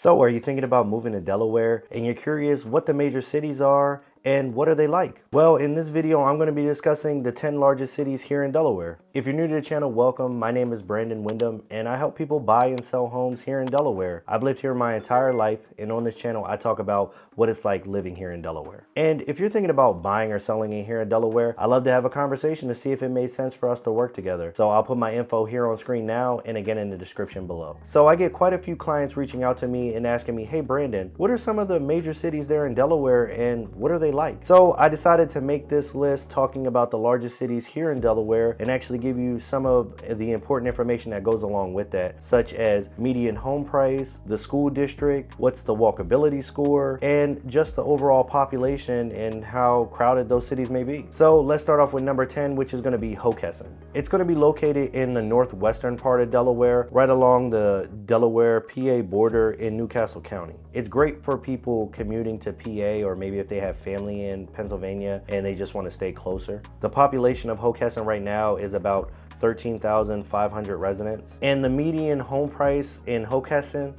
So, are you thinking about moving to Delaware and you're curious what the major cities are and what are they like? Well, in this video, I'm going to be discussing the 10 largest cities here in Delaware. If you're new to the channel, welcome. My name is Brandon Windom and I help people buy and sell homes here in Delaware. I've lived here my entire life, and on this channel, I talk about what it's like living here in Delaware. And if you're thinking about buying or selling in here in Delaware, I'd love to have a conversation to see if it made sense for us to work together. So I'll put my info here on screen now and again in the description below. So I get quite a few clients reaching out to me and asking me, hey Brandon, what are some of the major cities there in Delaware and what are they like? So I decided to make this list talking about the largest cities here in Delaware and actually give you some of the important information that goes along with that, such as median home price, the school district, what's the walkability score, and just the overall population and how crowded those cities may be. So let's start off with number 10, which is going to be Hockessin. It's going to be located in the northwestern part of Delaware, right along the Delaware-PA border in Newcastle County. It's great for people commuting to PA, or maybe if they have family in Pennsylvania and they just want to stay closer. The population of Hockessin right now is about 13,500 residents. And the median home price in Hockessin,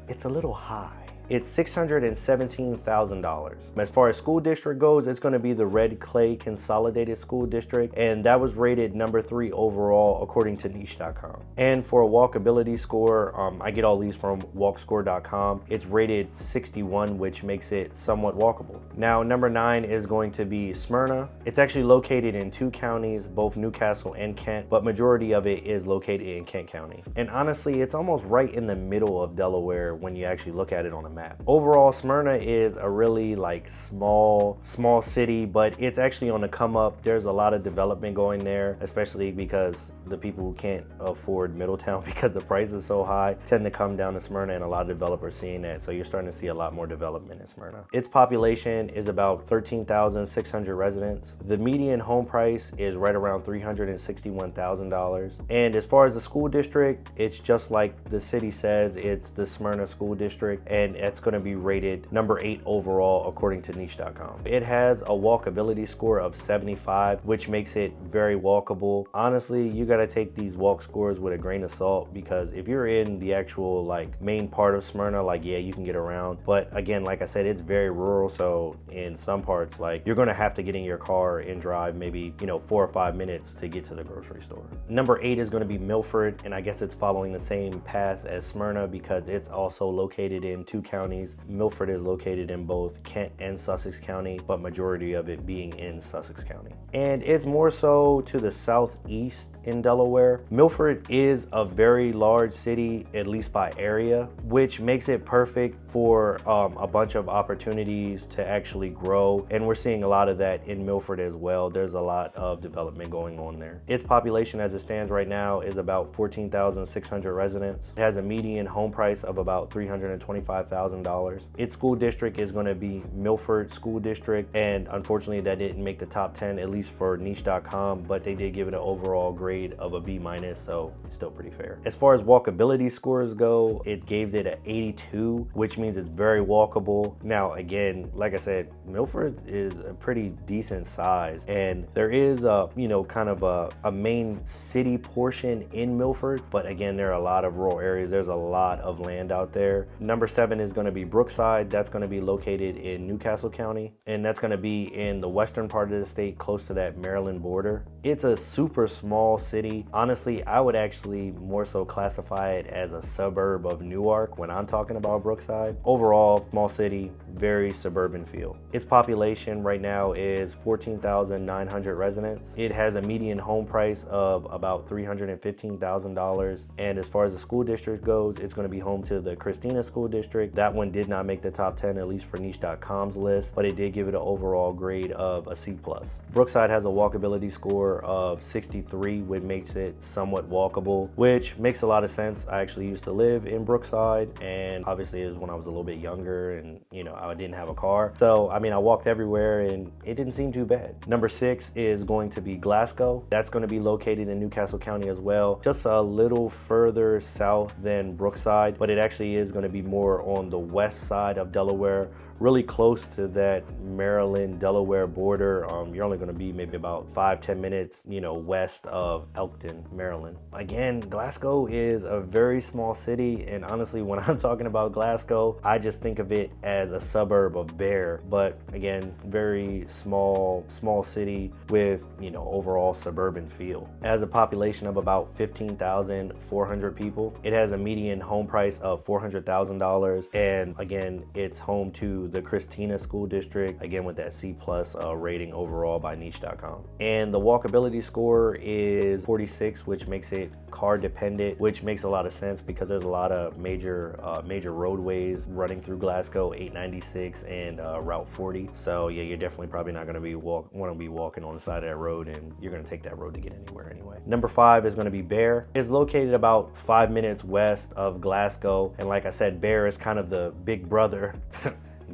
it's a little high. It's $617,000. As far as school district goes, it's going to be the Red Clay Consolidated School District, and that was rated number 3 overall according to niche.com. And for a walkability score, I get all these from walkscore.com. It's rated 61, which makes it somewhat walkable. Now, number 9 is going to be Smyrna. It's actually located in 2 counties, both Newcastle and Kent, but majority of it is located in Kent County. And honestly, it's almost right in the middle of Delaware when you actually look at it on a map. Overall, Smyrna is a really small city, but it's actually on the come up. There's a lot of development going there, especially because the people who can't afford Middletown because the price is so high tend to come down to Smyrna, and a lot of developers seeing that. So you're starting to see a lot more development in Smyrna. Its population is about 13,600 residents. The median home price is right around $361,000. And as far as the school district, it's just like the city says, it's the Smyrna School District, and it's going to be rated number 8 overall according to niche.com. It has a walkability score of 75, which makes it very walkable. Honestly, you got to take these walk scores with a grain of salt, because if you're in the actual main part of Smyrna, yeah, you can get around. But again, like I said, it's very rural, so in some parts, you're going to have to get in your car and drive maybe 4 or 5 minutes to get to the grocery store. Number 8 is going to be Milford, and I guess it's following the same path as Smyrna because it's also located in 2 counties. Milford is located in both Kent and Sussex County, but majority of it being in Sussex County. And it's more so to the southeast in Delaware. Milford is a very large city, at least by area, which makes it perfect for a bunch of opportunities to actually grow. And we're seeing a lot of that in Milford as well. There's a lot of development going on there. Its population as it stands right now is about 14,600 residents. It has a median home price of about $325,000. Its school district is going to be Milford School District, and unfortunately that didn't make the top 10, at least for niche.com, but they did give it an overall grade of a B-, so it's still pretty fair. As far as walkability scores go, it gave it an 82, which means it's very walkable. Now again, like I said, Milford is a pretty decent size, and there is a kind of a main city portion in Milford, but again, there are a lot of rural areas. There's a lot of land out there. Number 7 is going to be Brookside. That's going to be located in Newcastle County, and that's going to be in the western part of the state, close to that Maryland border. It's a super small city. Honestly, I would actually more so classify it as a suburb of Newark when I'm talking about Brookside. Overall, small city, very suburban feel. Its population right now is 14,900 residents. It has a median home price of about $315,000. And as far as the school district goes, it's going to be home to the Christina School District. That one did not make the top 10, at least for niche.com's list, but it did give it an overall grade of a C+. Brookside has a walkability score of 63, which makes it somewhat walkable, which makes a lot of sense. I actually used to live in Brookside, and obviously it was when I was a little bit younger and I didn't have a car. So I walked everywhere and it didn't seem too bad. Number 6 is going to be Glasgow. That's going to be located in Newcastle County as well, just a little further south than Brookside, but it actually is going to be more on the west side of Delaware, really close to that Maryland-Delaware border. You're only going to be maybe about 5-10 minutes, west of of Elkton, Maryland. Again, Glasgow is a very small city, and honestly, when I'm talking about Glasgow, I just think of it as a suburb of Bear. But again, very small city with, overall suburban feel. It has a population of about 15,400 people. It has a median home price of $400,000, and again, it's home to the Christina School District, again with that C+ rating overall by niche.com. And the walkability score is 46, which makes it car dependent, which makes a lot of sense because there's a lot of major roadways running through Glasgow, 896 and Route 40. So yeah, you're definitely probably not going to be walking on the side of that road, and you're going to take that road to get anywhere anyway. Number 5 is going to be Bear. It's located about 5 minutes west of Glasgow, and like I said, Bear is kind of the big brother.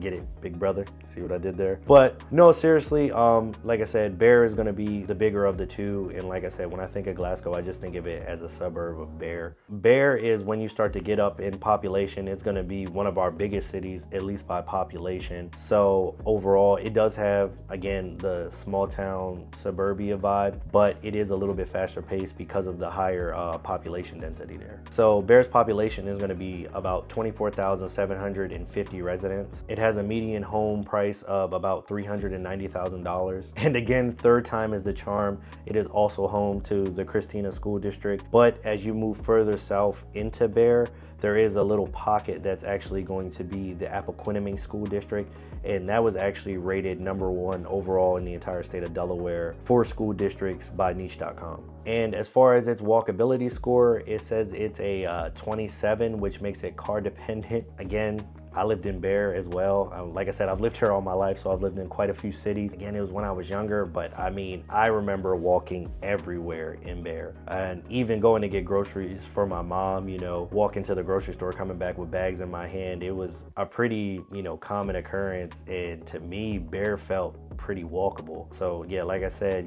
Get it? Big brother? See what I did there? But no, seriously, like I said, Bear is going to be the bigger of the two. And like I said, when I think of Glasgow, I just think of it as a suburb of Bear. Bear is, when you start to get up in population, it's going to be one of our biggest cities, at least by population. So overall, it does have, again, the small town suburbia vibe, but it is a little bit faster paced because of the higher population density there. So Bear's population is going to be about 24,750 residents. It has a median home price of about $390,000. And again, third time is the charm. It is also home to the Christina School District. But as you move further south into Bear, there is a little pocket that's actually going to be the Appoquinimink School District, and that was actually rated number 1 overall in the entire state of Delaware for school districts by niche.com. And as far as its walkability score, it says it's a 27, which makes it car dependent. Again, I lived in Bear as well. Like I said, I've lived here all my life, so I've lived in quite a few cities. Again, it was when I was younger, but I mean, I remember walking everywhere in Bear, and even going to get groceries for my mom, walking to the grocery store, coming back with bags in my hand. It was a pretty, common occurrence, and to me, Bear felt pretty walkable. So yeah, like I said,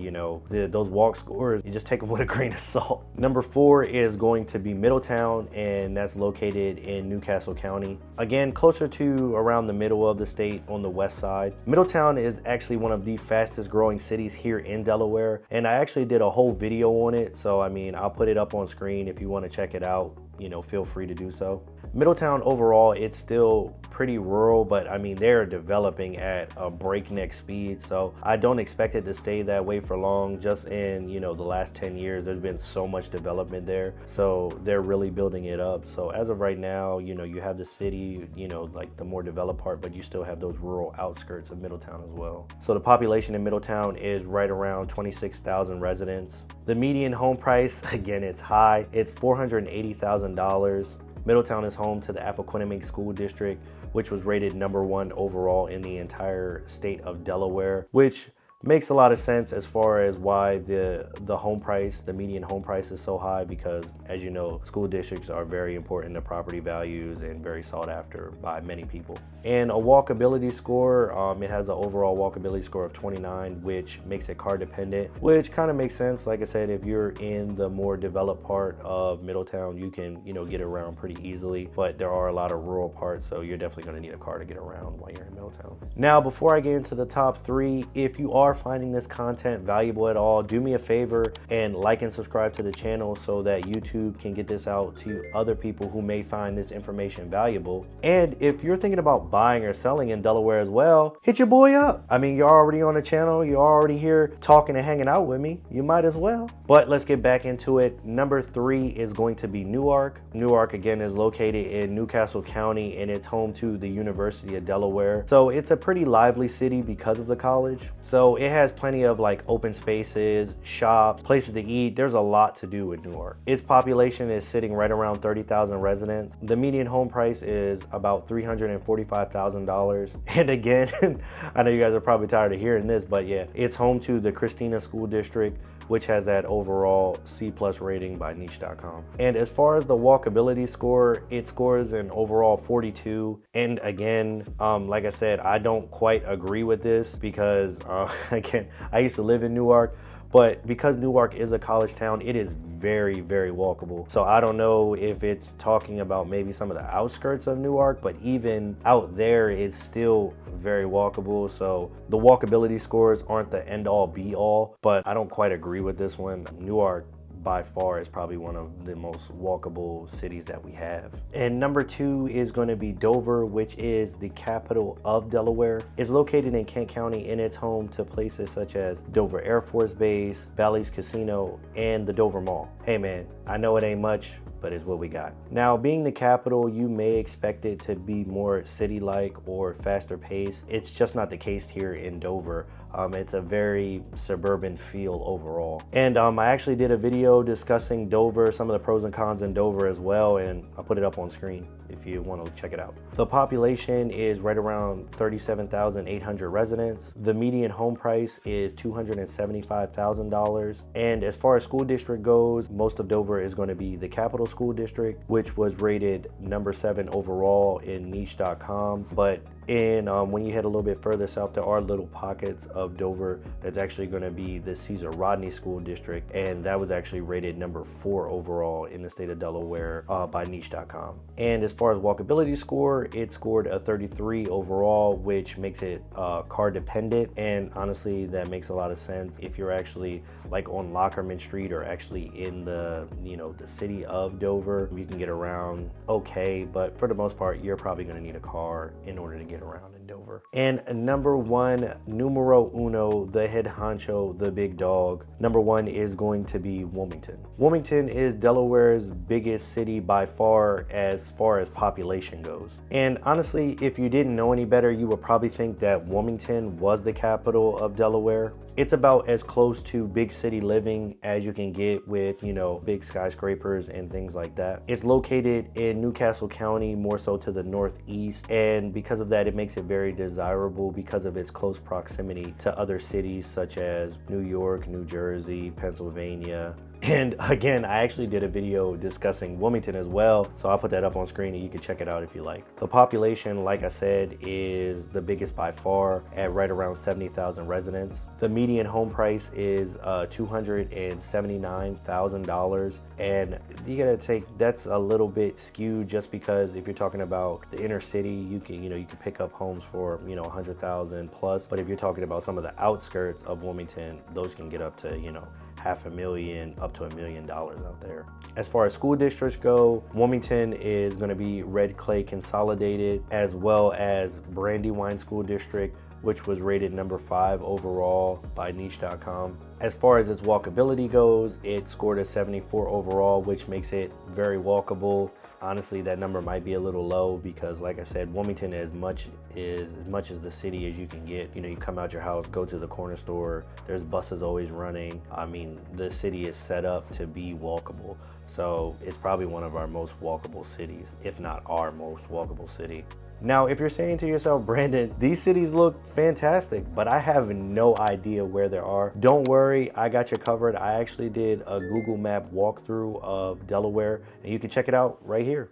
those walk scores, you just take them with a grain of salt. Number 4 is going to be Middletown, and that's located in Newcastle County. Again, closer to around the middle of the state on the west side. Middletown is actually one of the fastest growing cities here in Delaware, and I actually did a whole video on it. So I mean, I'll put it up on screen if you want to check it out. Feel free to do so. Middletown overall, it's still pretty rural, but I mean, they're developing at a breakneck speed. So I don't expect it to stay that way for long. Just in, the last 10 years, there's been so much development there. So they're really building it up. So as of right now, you have the city, like the more developed part, but you still have those rural outskirts of Middletown as well. So the population in Middletown is right around 26,000 residents. The median home price, again, it's high. It's $480,000. Middletown is home to the Appoquinimink School District, which was rated number 1 overall in the entire state of Delaware, which makes a lot of sense as far as why the home price, the median home price is so high, because as you know, school districts are very important to property values and very sought after by many people. And a walkability score, it has an overall walkability score of 29, which makes it car dependent, which kind of makes sense. Like I said, if you're in the more developed part of Middletown, you can, get around pretty easily, but there are a lot of rural parts, so you're definitely going to need a car to get around while you're in Middletown. Now, before I get into the top 3, if you are finding this content valuable at all, do me a favor and like and subscribe to the channel so that YouTube can get this out to other people who may find this information valuable. And if you're thinking about buying or selling in Delaware as well, hit your boy up. I mean, you're already on the channel, you're already here talking and hanging out with me, you might as well. But let's get back into it. Number 3 is going to be Newark. Newark, again, is located in Newcastle County, and it's home to the University of Delaware. So it's a pretty lively city because of the college. So it has plenty of like open spaces, shops, places to eat. There's a lot to do in Newark. Its population is sitting right around 30,000 residents. The median home price is about $345,000. And again, I know you guys are probably tired of hearing this, but yeah, it's home to the Christina School District, which has that overall C+ rating by niche.com. And as far as the walkability score, it scores an overall 42. And again, like I said, I don't quite agree with this because again, I used to live in Newark, but because Newark is a college town, it is very, very walkable. So I don't know if it's talking about maybe some of the outskirts of Newark, but even out there, it's still very walkable. So the walkability scores aren't the end all be all, but I don't quite agree with this one. Newark, by far is probably one of the most walkable cities that we have. And number 2 is going to be Dover, which is the capital of Delaware. It's located in Kent County and it's home to places such as Dover Air Force Base, Bally's Casino, and the Dover Mall. Hey man, I know it ain't much, but it's what we got. Now, being the capital, you may expect it to be more city-like or faster paced. It's just not the case here in Dover. It's a very suburban feel overall. And I actually did a video discussing Dover, some of the pros and cons in Dover as well, and I'll put it up on screen if you want to check it out. The population is right around 37,800 residents. The median home price is $275,000. And as far as school district goes, most of Dover is going to be the Capital School District, which was rated number 7 overall in niche.com. But when you head a little bit further south, there are little pockets of Dover that's actually going to be the Caesar Rodney School District, and that was actually rated number 4 overall in the state of Delaware by niche.com. And as far as walkability score, it scored a 33 overall, which makes it car dependent, and honestly that makes a lot of sense. If you're actually like on Lockerman Street or actually in the the city of Dover, you can get around okay, but for the most part you're probably going to need a car in order to get around in Dover. And number 1, numero uno, the head honcho, the big dog, number 1 is going to be Wilmington. Wilmington is Delaware's biggest city by far as population goes. And honestly, if you didn't know any better, you would probably think that Wilmington was the capital of Delaware. It's about as close to big city living as you can get with, big skyscrapers and things like that. It's located in Newcastle County, more so to the northeast, and because of that, it makes it very desirable because of its close proximity to other cities such as New York, New Jersey, Pennsylvania. And again, I actually did a video discussing Wilmington as well, so I'll put that up on screen and you can check it out if you like. The population, like I said, is the biggest by far at right around 70,000 residents. The median home price is $279,000, and you gotta take that's a little bit skewed just because if you're talking about the inner city, you can pick up homes for 100,000 plus, but if you're talking about some of the outskirts of Wilmington, those can get up to $500,000 up to $1 million out there. As far as school districts go, Wilmington is going to be Red Clay Consolidated, as well as Brandywine School District, which was rated number 5 overall by niche.com. As far as its walkability goes, it scored a 74 overall, which makes it very walkable. Honestly, that number might be a little low because, like I said, Wilmington is as much as the city as you can get. You come out your house, go to the corner store, there's buses always running. I mean, the city is set up to be walkable. So it's probably one of our most walkable cities, if not our most walkable city. Now, if you're saying to yourself, Brandon, these cities look fantastic, but I have no idea where they are, don't worry, I got you covered. I actually did a Google Map walkthrough of Delaware, and you can check it out right here.